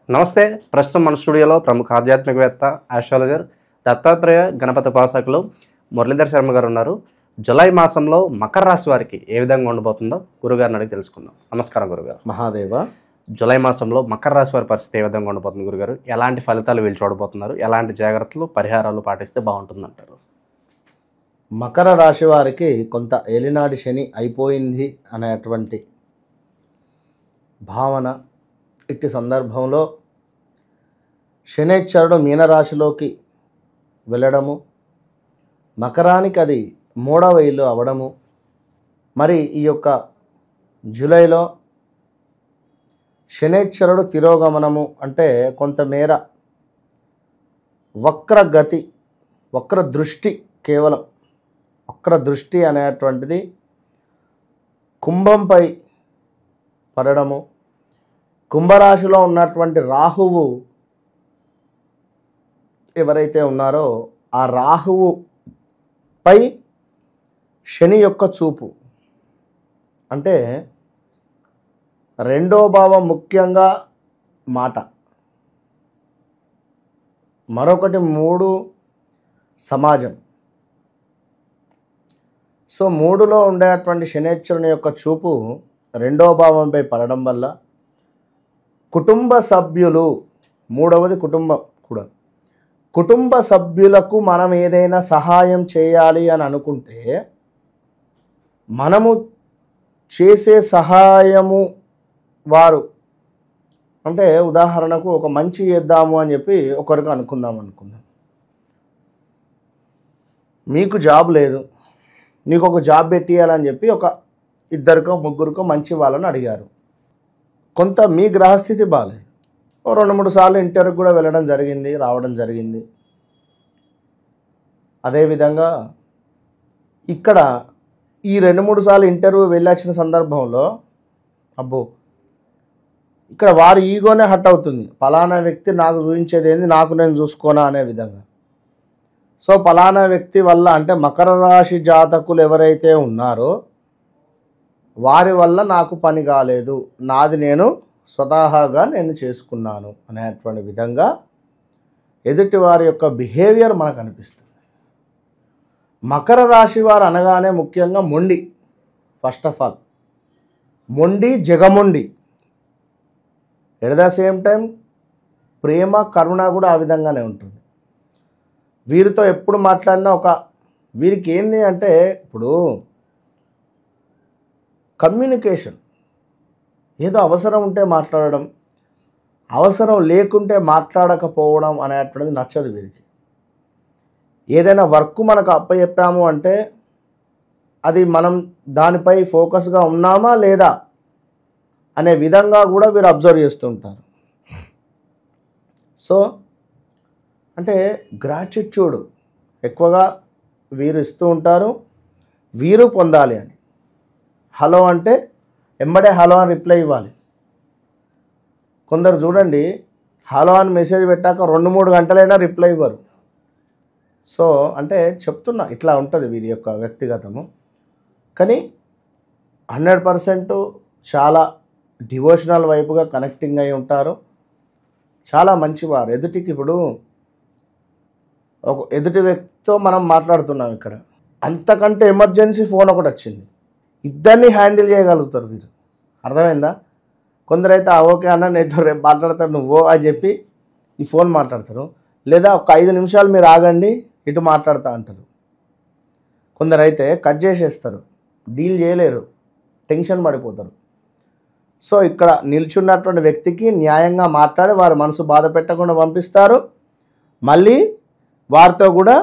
నమస్తే. ప్రస్తుతం మన స్టూడియోలో ప్రముఖ ఆధ్యాత్మికవేత్త, ఆస్ట్రాలజర్, దత్తాత్రేయ గణపతి ఉపాసకులు మురళీధర్ శర్మ గారు ఉన్నారు. జూలై మాసంలో మకర రాశి వారికి ఏ విధంగా ఉండబోతుందో గురుగారిని అడిగి తెలుసుకుందాం. నమస్కారం గురుగారు. మహాదేవ. జూలై మాసంలో మకర రాశి వారి పరిస్థితి ఏ విధంగా ఉండబోతుంది గురుగారు? ఎలాంటి ఫలితాలు వీళ్ళు చూడబోతున్నారు? ఎలాంటి జాగ్రత్తలు, పరిహారాలు పాటిస్తే బాగుంటుందంటారు? మకర రాశి వారికి కొంత ఏలినాటి శని అయిపోయింది అనేటువంటి భావన. ఇట్టి సందర్భంలో శనేశ్వరుడు మీనరాశిలోకి వెళ్ళడము, మకరానికి అది 3వ ఇల్లు అవడము, మరి ఈ యొక్క జూలైలో శనేశ్వరుడు తిరోగమనము అంటే కొంతమేర వక్రగతి, వక్రదృష్టి, కేవలం వక్రదృష్టి అనేటువంటిది కుంభంపై పడడము. కుంభరాశిలో ఉన్నటువంటి రాహువు ఎవరైతే ఉన్నారో ఆ రాహువు పై శని యొక్క చూపు, అంటే రెండో భావం ముఖ్యంగా మాట, మరొకటి 3 సమాజం. సో 3లో ఉండేటువంటి శనేశ్వరుని యొక్క చూపు రెండో భావంపై పడడం వల్ల కుటుంబ సభ్యులు, 3వది కుటుంబం కూడా, కుటుంబ సభ్యులకు మనం ఏదైనా సహాయం చేయాలి అని అనుకుంటే మనము చేసే సహాయము వారు, అంటే ఉదాహరణకు ఒక మంచి చేద్దాము అని చెప్పి ఒకరికి అనుకుందాం. మీకు జాబ్ లేదు, నీకు ఒక జాబ్ పెట్టియాలని చెప్పి ఒక 2కో 3కో మంచి వాళ్ళని అడిగారు. కొంత మీ గ్రహస్థితి బాగాలేదు, 2-3 సార్లు ఇంటర్వ్యూకి కూడా వెళ్ళడం జరిగింది, రావడం జరిగింది. అదేవిధంగా ఇక్కడ ఈ 2-3 సార్లు ఇంటర్వ్యూ వెళ్ళొచ్చిన సందర్భంలో అబ్బో ఇక్కడ వారి ఈగోనే హట్ అవుతుంది. పలానా వ్యక్తి నాకు చూపించేది ఏంది, నాకు నేను చూసుకోనా అనే విధంగా. సో పలానా వ్యక్తి వల్ల, అంటే మకర రాశి జాతకులు ఎవరైతే ఉన్నారో వారి వల్ల నాకు పని కాలేదు, నాది నేను స్వతహాగా నేను చేసుకున్నాను అనేటువంటి విధంగా ఎదుటి వారి యొక్క బిహేవియర్ మనకు అనిపిస్తుంది. మకర రాశి వారు అనగానే ముఖ్యంగా మొండి, ఫస్ట్ ఆఫ్ ఆల్ మొండి, జగమొండి, ఎట్ ద సేమ్ టైం ప్రేమ, కరుణ కూడా ఆ విధంగానే ఉంటుంది. వీరితో ఎప్పుడు మాట్లాడినా వీరికి ఏంది అంటే, ఇప్పుడు కమ్యూనికేషన్, ఏదో అవసరం ఉంటే మాట్లాడడం, అవసరం లేకుంటే మాట్లాడకపోవడం అనేటువంటిది నచ్చదు వీరికి. ఏదైనా వర్క్ మనకు అప్పచెప్పాము అంటే అది మనం దానిపై ఫోకస్గా ఉన్నామా లేదా అనే విధంగా కూడా వీరు అబ్జర్వ్ చేస్తూ ఉంటారు. సో అంటే గ్రాటిట్యూడ్ ఎక్కువగా వీరు ఇస్తూ ఉంటారు, వీరు పొందాలి అని. హలో అంటే ఎంబడే హలో అని రిప్లై ఇవ్వాలి. కొందరు చూడండి, హలో అని మెసేజ్ పెట్టాక 2-3 గంటలైనా రిప్లై ఇవ్వరు. సో అంటే చెప్తున్నా, ఇట్లా ఉంటుంది వీరి యొక్క వ్యక్తిగతము. కానీ 100% చాలా డివోషనల్ వైపుగా కనెక్టింగ్ అయి ఉంటారు, చాలా మంచివారు. ఎదుటికి, ఇప్పుడు ఒక ఎదుటి వ్యక్తితో మనం మాట్లాడుతున్నాం, ఇక్కడ అంతకంటే ఎమర్జెన్సీ ఫోన్ ఒకటి వచ్చింది, ఇద్దరిని హ్యాండిల్ చేయగలుగుతారు వీరు. అర్థమైందా? కొందరైతే ఓకే అన్న నేను రేపు మాట్లాడతాను నువ్వు అని చెప్పి ఈ ఫోన్ మాట్లాడతారు, లేదా ఒక 5 నిమిషాలు మీరు ఆగండి ఇటు మాట్లాడతా అంటారు. కొందరైతే కట్ చేసేస్తారు, డీల్ చేయలేరు, టెన్షన్ పడిపోతారు. సో ఇక్కడ నిల్చున్నటువంటి వ్యక్తికి న్యాయంగా మాట్లాడి వారి మనసు బాధ పెట్టకుండా పంపిస్తారు, మళ్ళీ వారితో కూడా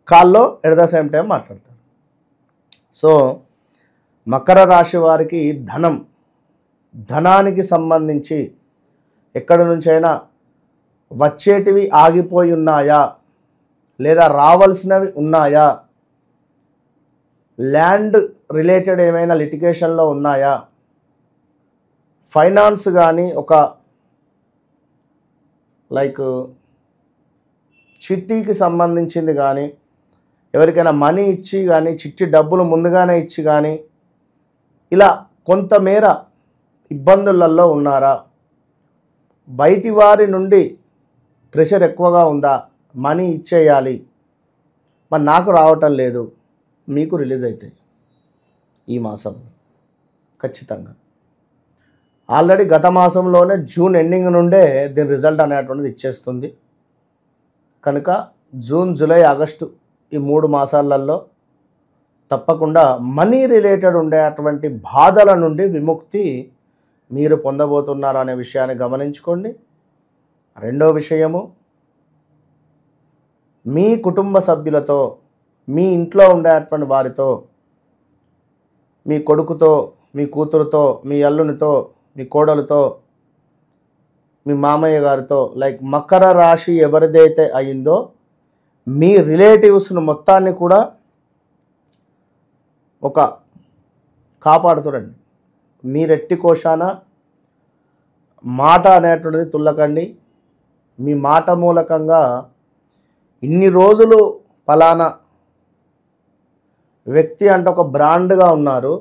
కాల్లో ఎట్ ద సేమ్ టైం మాట్లాడతారు. సో మకర రాశి వారికి ధనానికి సంబంధించి ఎక్కడి నుంచైనా వచ్చేటివి ఆగిపోయి ఉన్నాయా, లేదా రావాల్సినవి ఉన్నాయా, ల్యాండ్ రిలేటెడ్ ఏమైనా లిటిగేషన్లో ఉన్నాయా, ఫైనాన్స్ కానీ ఒక లైక్ చిట్టీకి సంబంధించింది కానీ, ఎవరికైనా మనీ ఇచ్చి కానీ, చిట్టి డబ్బులు ముందుగానే ఇచ్చి కానీ, ఇలా కొంతమేర ఇబ్బందులలో ఉన్నారా, బయటి వారి నుండి ప్రెషర్ ఎక్కువగా ఉందా, మనీ ఇచ్చేయాలి, మరి నాకు రావటం లేదు, మీకు రిలీజ్ అవుతాయి ఈ మాసం ఖచ్చితంగా. ఆల్రెడీ గత మాసంలోనే జూన్ ఎండింగ్ నుండే దీని రిజల్ట్ అనేటువంటిది ఇచ్చేస్తుంది. కనుక జూన్, జూలై, ఆగస్టు ఈ 3 మాసాలలో తప్పకుండా మనీ రిలేటెడ్ ఉండేటువంటి బాధల నుండి విముక్తి మీరు పొందబోతున్నారు అనే విషయాన్ని గమనించుకోండి. రెండో విషయము, మీ కుటుంబ సభ్యులతో, మీ ఇంట్లో ఉండేటువంటి వారితో, మీ కొడుకుతో, మీ కూతురుతో, మీ అల్లునితో, మీ కోడలతో, మీ మామయ్య గారితో, లైక్ మకర రాశి ఎవరిదైతే అయిందో మీ రిలేటివ్స్ను మొత్తాన్ని కూడా ఒక కాపాడుతురండి. మీరెట్టి కోశాన మాట అనేటువంటిది తుల్లకండి. మీ మాట మూలకంగా ఇన్ని రోజులు ఫలానా వ్యక్తి అంటే ఒక బ్రాండ్గా ఉన్నారు,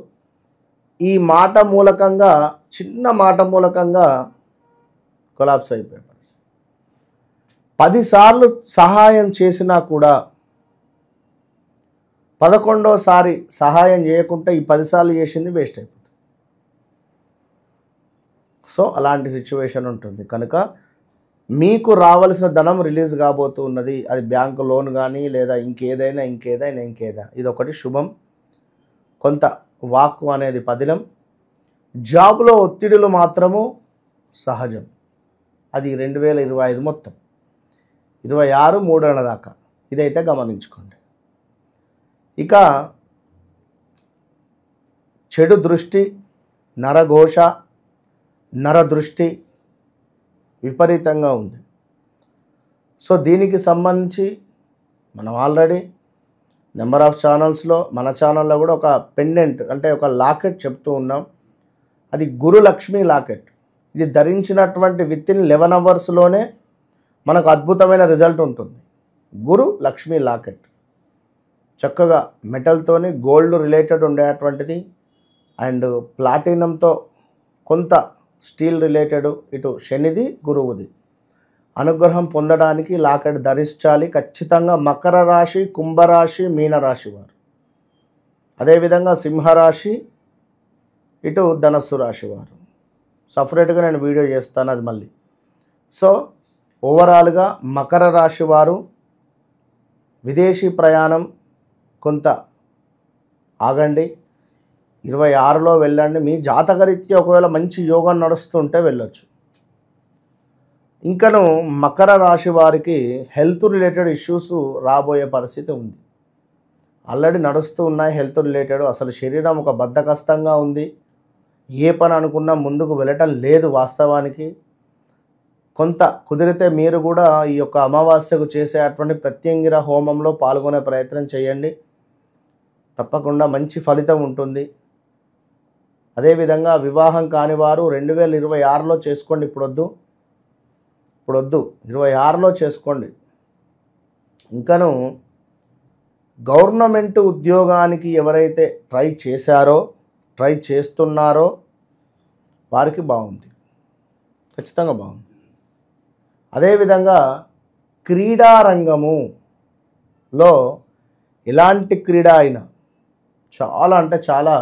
ఈ మాట మూలకంగా, చిన్న మాట మూలకంగా కొలాప్స్ అయిపోయే పరిస్థితి. 10 సార్లు సహాయం చేసినా కూడా 11వ సహాయం చేయకుంటే ఈ 10 సార్లు చేసింది వేస్ట్ అయిపోతుంది. సో అలాంటి సిచ్యువేషన్ ఉంటుంది. కనుక మీకు రావాల్సిన ధనం రిలీజ్ కాబోతున్నది. అది బ్యాంకు లోన్ కానీ లేదా ఇంకేదైనా. ఇది ఒకటి శుభం. కొంత వాక్కు అనేది పదిలం. జాబ్లో ఒత్తిడులు మాత్రము సహజం. అది 2025 మొత్తం 26, 3 నెలల దాకా ఇదైతే గమనించుకోండి. ఇక చెడు దృష్టి, నరఘోష, నరదృష్టి విపరీతంగా ఉంది. సో దీనికి సంబంధించి మనం ఆల్రెడీ నెంబర్ ఆఫ్ ఛానల్స్లో, మన ఛానల్లో కూడా ఒక పెండెంట్ అంటే ఒక లాకెట్ చెప్తూ ఉన్నాం. అది గురు లక్ష్మీ లాకెట్. ఇది ధరించినటువంటి విత్ ఇన్ 11 అవర్స్లోనే మనకు అద్భుతమైన రిజల్ట్ ఉంటుంది. గురు లక్ష్మీ లాకెట్ చక్కగా మెటల్తోని, గోల్డ్ రిలేటెడ్ ఉండేటువంటిది అండ్ ప్లాటినంతో, కొంత స్టీల్ రిలేటెడ్, ఇటు శనిది గురువుది. అనుగ్రహం పొందడానికి లాకెట్ ధరించాలి ఖచ్చితంగా. మకర రాశి, కుంభరాశి, మీనరాశి వారు, అదేవిధంగా సింహరాశి, ఇటు ధనస్సు రాశి వారు. సపరేట్గా నేను వీడియో చేస్తాను అది మళ్ళీ. సో ఓవరాల్గా మకర రాశి వారు విదేశీ ప్రయాణం కొంత ఆగండి. 26లో వెళ్ళండి. మీ జాతకరీత్యా ఒకవేళ మంచి యోగం నడుస్తుంటే వెళ్ళొచ్చు. ఇంకను మకర రాశి వారికి హెల్త్ రిలేటెడ్ ఇష్యూస్ రాబోయే పరిస్థితి ఉంది. ఆల్రెడీ నడుస్తూ ఉన్నాయి హెల్త్ రిలేటెడ్. అసలు శరీరం ఒక బద్ధకస్తంగా ఉంది. ఏ పని అనుకున్నా ముందుకు వెళ్ళటం లేదు వాస్తవానికి. కొంత కుదిరితే మీరు కూడా ఈ యొక్క అమావాస్యకు చేసేటువంటి ప్రత్యంగిర హోమంలో పాల్గొనే ప్రయత్నం చేయండి. తప్పకుండా మంచి ఫలితం ఉంటుంది. అదేవిధంగా వివాహం కాని వారు 2026లో చేసుకోండి. ఇప్పుడొద్దు 26లో చేసుకోండి. ఇంకను గవర్నమెంట్ ఉద్యోగానికి ఎవరైతే ట్రై చేస్తున్నారో వారికి బాగుంది, ఖచ్చితంగా బాగుంది. అదేవిధంగా క్రీడారంగములో ఎలాంటి క్రీడ అయినా చాలా అంటే చాలా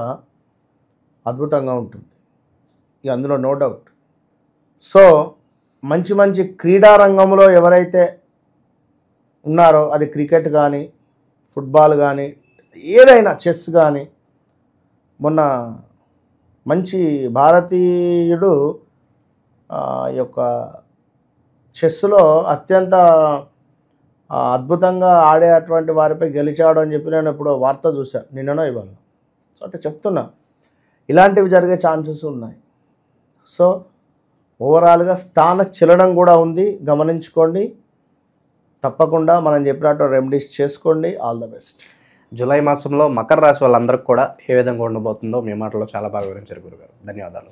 అద్భుతంగా ఉంటుంది. ఇక అందులో నో డౌట్. సో మంచి మంచి క్రీడారంగంలో ఎవరైతే ఉన్నారో, అది క్రికెట్ కానీ, ఫుట్బాల్ కానీ, ఏదైనా, చెస్ కానీ, మొన్న మంచి భారతీయుడు యొక్క చెస్లో అత్యంత అద్భుతంగా ఆడేటువంటి వారిపై గెలిచాడు అని చెప్పి నేను ఇప్పుడు వార్త చూశాను, నిన్ననో ఇవాళ. సో అంటే చెప్తున్నా, ఇలాంటివి జరిగే ఛాన్సెస్ ఉన్నాయి. సో ఓవరాల్గా స్థాన చలనం కూడా ఉంది, గమనించుకోండి. తప్పకుండా మనం చెప్పినట్టు రెమెడీస్ చేసుకోండి. All the best. జూలై మాసంలో మకర రాశి వాళ్ళందరికీ కూడా ఏ విధంగా ఉండబోతుందో మీ మాటలో చాలా బాగా వివరించారు గురుగారు. ధన్యవాదాలు.